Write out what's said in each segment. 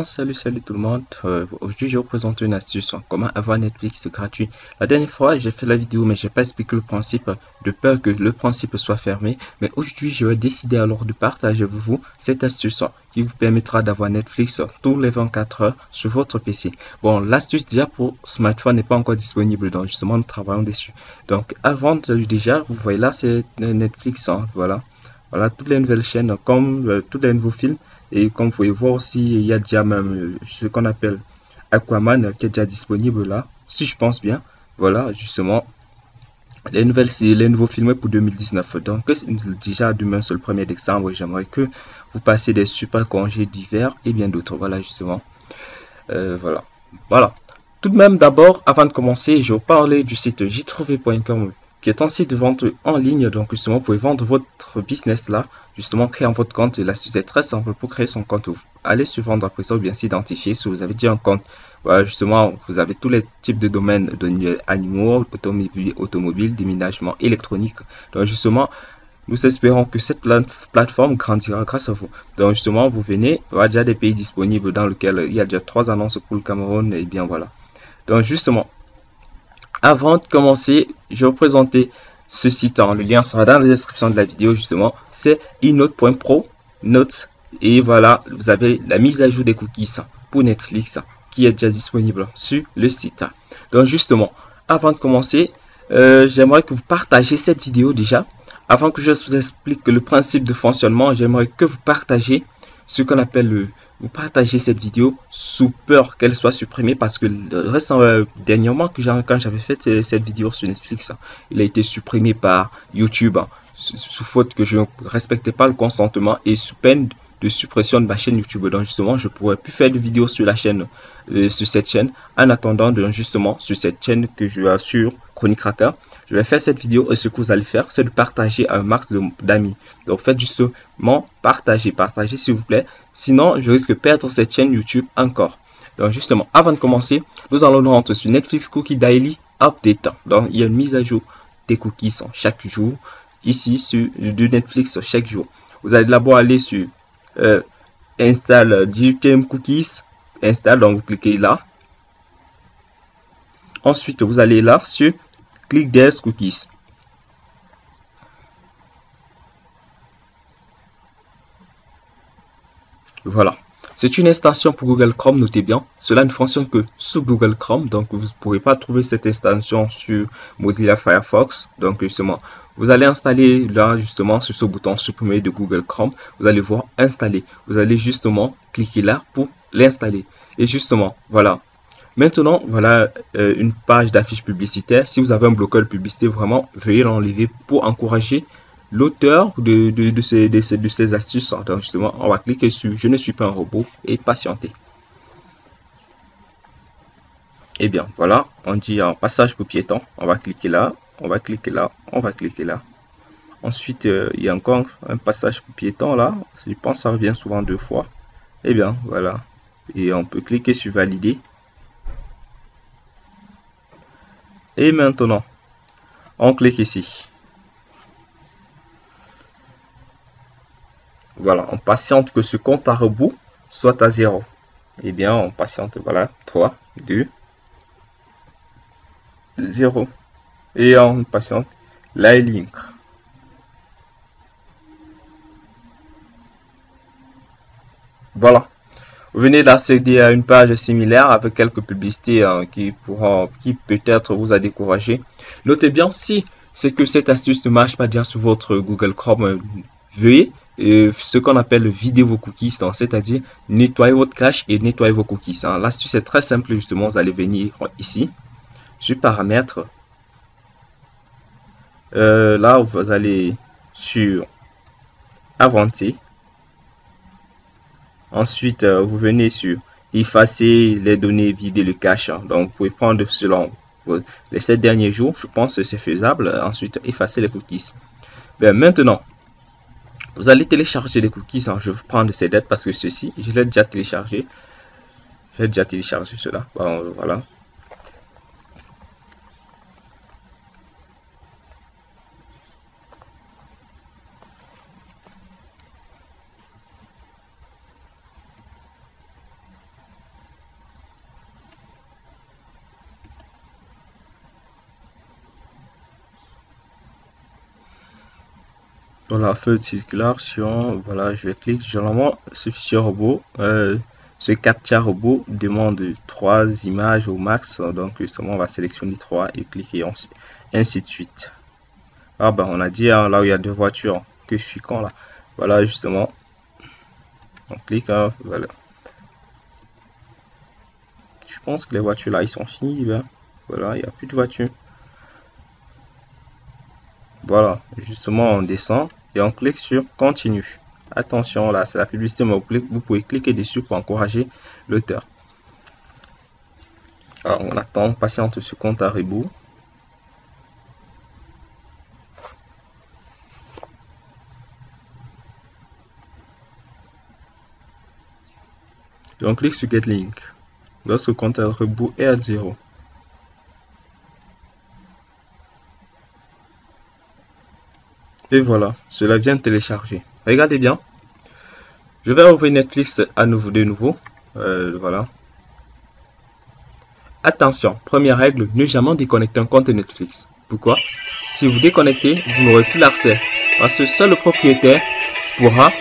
Salut tout le monde. Aujourd'hui, je vais vous présenter une astuce sur comment avoir Netflix gratuit. La dernière fois, j'ai fait la vidéo, mais j'ai pas expliqué le principe de peur que le principe soit fermé. Mais aujourd'hui, je vais décider alors de partager avec vous cette astuce qui vous permettra d'avoir Netflix tous les 24 heures sur votre PC. Bon, l'astuce déjà pour smartphone n'est pas encore disponible, donc justement, nous travaillons dessus. Donc, avant déjà, vous voyez là, c'est Netflix, voilà. Voilà, toutes les nouvelles chaînes, comme tous les nouveaux films. Et comme vous pouvez voir aussi, il y a déjà même ce qu'on appelle Aquaman qui est déjà disponible là, si je pense bien. Voilà, justement, les nouveaux films pour 2019. Donc, déjà demain, c'est le 1er décembre, j'aimerais que vous passiez des super congés d'hiver et bien d'autres. Voilà, justement. Voilà. Voilà. Tout de même, d'abord, avant de commencer, je vais vous parler du site jtrouvé.com qui est un site de vente en ligne. Donc, justement, vous pouvez vendre votre business là, justement, créant votre compte. L'astuce est très simple pour créer son compte. Vous allez sur vendre après ça ou bien s'identifier. Si vous avez déjà un compte, voilà, justement, vous avez tous les types de domaines de animaux, automobiles, déménagement, électronique. Donc, justement, nous espérons que cette plateforme grandira grâce à vous. Donc justement, vous venez, il y a déjà des pays disponibles dans lesquels il y a déjà 3 annonces pour le Cameroun, et bien voilà. Donc justement, avant de commencer, je vais vous présenter ce site. Le lien sera dans la description de la vidéo justement. C'est inote.pro, notes, et voilà, vous avez la mise à jour des cookies pour Netflix qui est déjà disponible sur le site. Donc justement, avant de commencer, j'aimerais que vous partagez cette vidéo déjà. Avant que je vous explique le principe de fonctionnement, j'aimerais que vous partagez ce qu'on appelle vous partagez cette vidéo sous peur qu'elle soit supprimée parce que dernièrement quand j'avais fait cette vidéo sur Netflix, il a été supprimé par YouTube sous faute que je ne respectais pas le consentement et sous peine de suppression de ma chaîne YouTube. Donc justement, je pourrais plus faire de vidéos sur la chaîne, sur cette chaîne, en attendant de justement sur cette chaîne que je assure Chronique Cracker. Je vais faire cette vidéo et ce que vous allez faire, c'est de partager à un max d'amis. Donc faites justement partager s'il vous plaît. Sinon, je risque de perdre cette chaîne YouTube encore. Donc justement, avant de commencer, nous allons nous rendre sur Netflix Cookie Daily Update. Donc il y a une mise à jour des cookies chaque jour. Ici, sur de Netflix chaque jour. Vous allez d'abord aller sur Install GTM Cookies. Install, donc vous cliquez là. Ensuite, vous allez là sur Click There's Cookies. Voilà. C'est une extension pour Google Chrome, notez bien. Cela ne fonctionne que sous Google Chrome, donc vous ne pourrez pas trouver cette extension sur Mozilla Firefox. Donc justement, vous allez installer là justement sur ce bouton supprimer de Google Chrome. Vous allez voir installer. Vous allez justement cliquer là pour l'installer. Et justement, voilà. Maintenant, voilà une page d'affiche publicitaire. Si vous avez un bloqueur de publicité, vraiment, veuillez l'enlever pour encourager l'auteur de ces astuces. Donc justement, on va cliquer sur je ne suis pas un robot et patienter. Et bien, voilà, on dit en passage pour piéton. On va cliquer là, on va cliquer là, on va cliquer là. Ensuite, il y a encore un passage pour piéton là. Je pense que ça revient souvent 2 fois. Et bien, voilà. Et on peut cliquer sur valider. Et maintenant, on clique ici. Voilà, on patiente que ce compte à rebours soit à 0. Eh bien, on patiente, voilà, 3, 2, 0. Et on patiente la link. Voilà. Vous venez d'accéder à une page similaire avec quelques publicités qui peut-être vous a découragé. Notez bien si c'est que cette astuce ne marche pas bien sur votre Google Chrome, veuillez ce qu'on appelle vider vos cookies, c'est-à-dire nettoyer votre cache et nettoyer vos cookies. L'astuce est très simple justement, vous allez venir ici sur paramètres. Là, vous allez sur avancer. Ensuite, vous venez sur effacer les données, vider le cache. Donc, vous pouvez prendre selon les 7 derniers jours. Je pense que c'est faisable. Ensuite, effacer les cookies. Bien, maintenant, vous allez télécharger les cookies. Je vais prendre ces dates parce que ceci, je l'ai déjà téléchargé. J'ai déjà téléchargé cela. Bon, voilà. Voilà, feu de circulation. Voilà, je vais cliquer. Généralement, ce fichier robot, ce captcha robot demande 3 images au max. Donc, justement, on va sélectionner 3 et cliquer ainsi de suite. Ah, ben, on a dit hein, là où il y a 2 voitures que je suis con là. Voilà, justement, on clique. Hein, voilà. Je pense que les voitures là, ils sont finis. Ben. Voilà, il n'y a plus de voitures. Voilà, justement, on descend et on clique sur continue. Attention, là, c'est la publicité, mais vous pouvez cliquer dessus pour encourager l'auteur. Alors, on attend, on patiente ce compte à rebours. Et on clique sur Get Link. Lorsque le compte à rebours est à 0. Et voilà, cela vient de télécharger. Regardez bien. Je vais ouvrir Netflix à nouveau de nouveau. Voilà. Attention, première règle, ne jamais déconnecter un compte Netflix. Pourquoi? Si vous déconnectez, vous n'aurez plus l'accès. Parce que seul le propriétaire pourra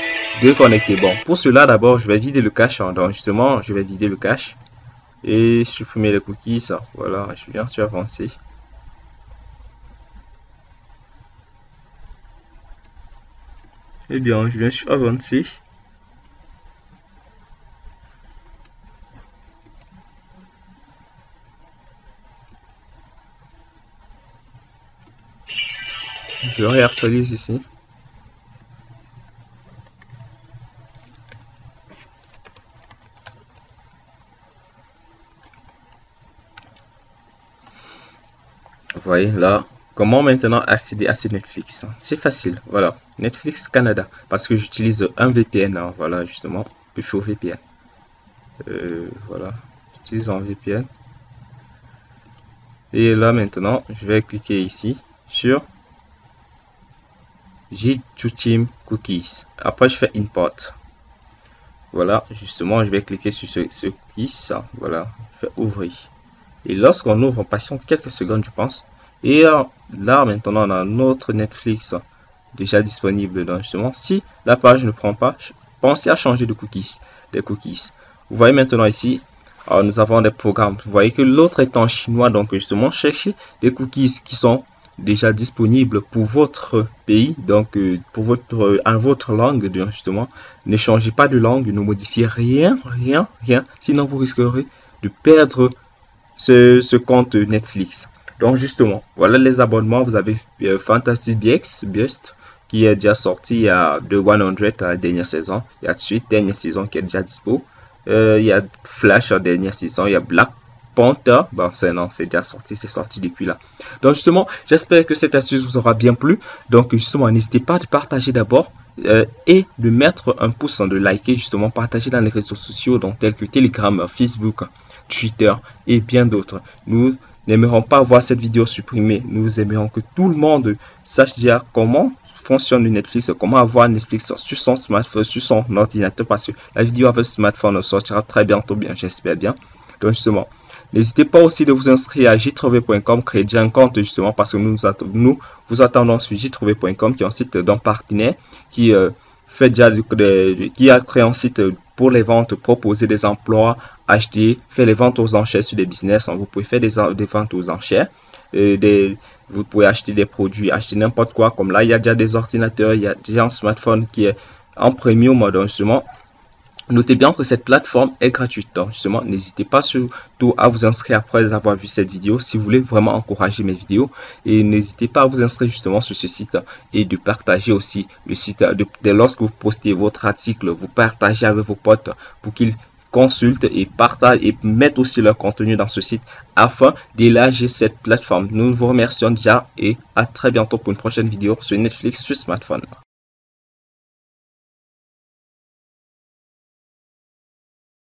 déconnecter. Bon, pour cela, d'abord, je vais vider le cache. Donc, justement, je vais vider le cache. Et supprimer les cookies. Ça. Voilà, je viens sur avancer. Eh bien, je viens sur avancer. Je réactualise ici. Vous voyez là, comment maintenant accéder à ce Netflix? C'est facile, voilà, Netflix Canada, parce que j'utilise un VPN, hein, voilà justement, il faut VPN. Voilà, j'utilise un VPN. Et là maintenant, je vais cliquer ici sur G2Team Cookies. Après, je fais Import. Voilà, justement, je vais cliquer sur ce cookies. Voilà, je fais ouvrir. Et lorsqu'on ouvre, on patiente quelques secondes, je pense. Et là, maintenant, on a notre Netflix déjà disponible. Donc, justement, si la page ne prend pas, pensez à changer de cookies, des cookies. Vous voyez maintenant ici, nous avons des programmes. Vous voyez que l'autre est en chinois. Donc, justement, cherchez des cookies qui sont déjà disponibles pour votre pays, donc pour votre langue, justement. Ne changez pas de langue, ne modifiez rien, sinon vous risquerez de perdre ce compte Netflix. Donc justement, voilà les abonnements. Vous avez Fantasy Beasts qui est déjà sorti il y a de 100 la dernière saison. Il y a suite dernière saison qui est déjà dispo. Il y a Flash la dernière saison. Il y a Black Panther. Bon, c'est déjà sorti, c'est sorti depuis là. Donc justement, j'espère que cette astuce vous aura bien plu. Donc justement, n'hésitez pas de partager d'abord et de mettre un pouce, de liker, justement, partager dans les réseaux sociaux, donc tels que Telegram, Facebook, Twitter et bien d'autres. Nous n'aimerons pas voir cette vidéo supprimée. Nous aimerions que tout le monde sache déjà comment fonctionne le Netflix, comment avoir Netflix sur son smartphone, sur son ordinateur, parce que la vidéo avec smartphone sortira très bientôt, bien, j'espère bien. Donc justement, n'hésitez pas aussi de vous inscrire à jtrouvé.com, créer déjà un compte justement, parce que nous vous attendons sur jtrouvé.com, qui est un site d'un partenaire qui fait déjà qui a créé un site pour les ventes, proposer des emplois, acheter, faire les ventes aux enchères sur des business. Vous pouvez faire des ventes aux enchères, vous pouvez acheter des produits, acheter n'importe quoi. Comme là, il y a déjà des ordinateurs, il y a déjà un smartphone qui est en premium. Donc justement, notez bien que cette plateforme est gratuite. Donc justement, n'hésitez pas surtout à vous inscrire après avoir vu cette vidéo si vous voulez vraiment encourager mes vidéos. Et n'hésitez pas à vous inscrire justement sur ce site et de partager aussi le site. Lorsque vous postez votre article, vous partagez avec vos potes pour qu'ils consultent et partagent et mettent aussi leur contenu dans ce site afin d'élargir cette plateforme. Nous vous remercions déjà et à très bientôt pour une prochaine vidéo sur Netflix sur smartphone.